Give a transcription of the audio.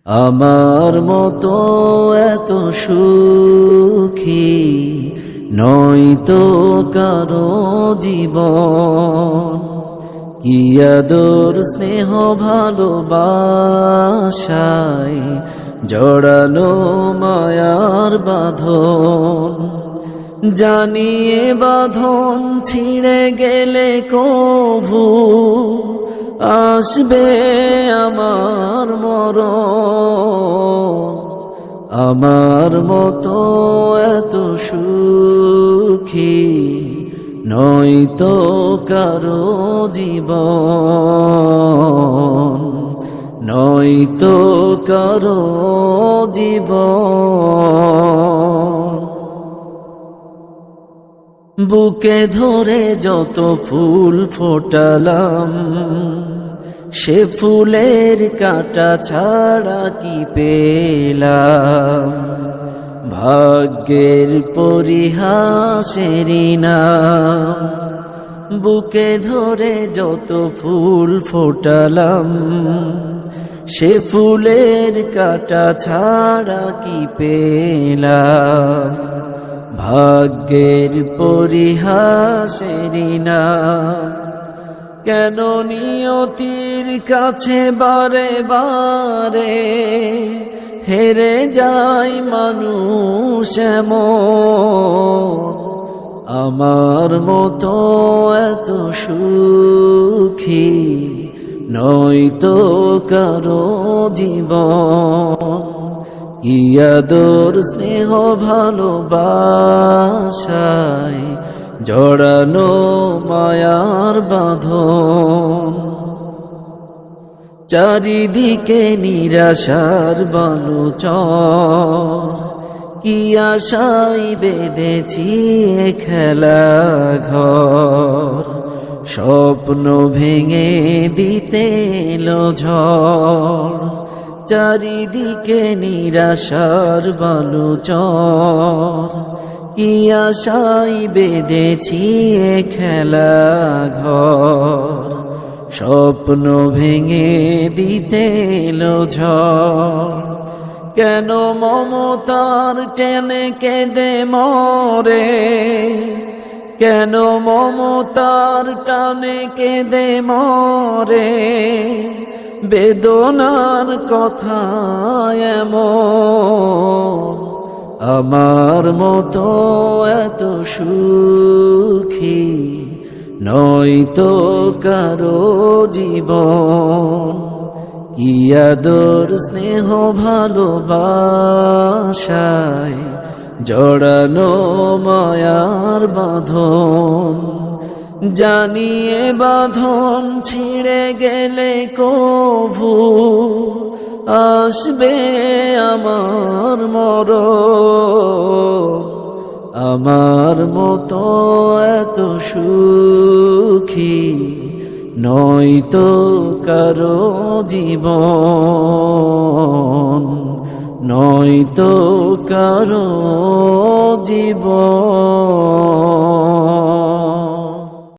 আমার মতো এত সুখী নয়তো কারো জীবন। কি আদর স্নেহ ভালোবাসায় জড়ানো মায়ার বাঁধন। জানিয়ে বাঁধন ছিঁড়ে গেলে কভু আসবে আমার মরণ। আমার মতো এত সুখী নয়তো কারো জীবন, নয়তো কারো জীবন। বুকে ধরে যত ফুল ফোটালাম, সে ফুলের কাঁটা ছাড়া কি পেলাম। ভাগ্যের পরিহাসেরই নাম। বুকে ধরে যত ফুল ফোটালাম, সে ফুলের কাঁটা ছাড়া কি পেলাম। ভাগ্যের পরিহাসেরই নাম। কেন নিয়তির কাছে বারে বারে হেরে যায় মানুষ এমন। আমার মতো এত সুখী নয়তো কারো জীবন। কি আদর স্নেহ ভালোবাসায় জড়ানো মায়ার বাঁধন। চারিদিকে নিরাশার বালুচর, কি আশায় বেঁধেছি এ খেলা ঘর। স্বপ্ন ভেঙে দিতে এলো ঝড়। চারিদিকে নিরাশার বালুচর, কি আশায় বেঁধেছি এ খেলা ঘর। স্বপ্ন ভেঙে দিতে এলো ঝড়। কেন মমতার টেনে কেঁদে মরে, কেন মমতার টানে কেঁদে মরে। বেদনার কথা এমন। আমার মতো এত সুখী নয়তো কারো জীবন। কি আদর স্নেহ ভালোবাসায় জড়ানো মায়ার বাঁধন। জানিয়ে বাঁধন ছিঁড়ে গেলে কভু আসবে আমার মরণ। আমার মতো এত সুখী নয়তো কারো জীবন, নয়তো কারো জীবন।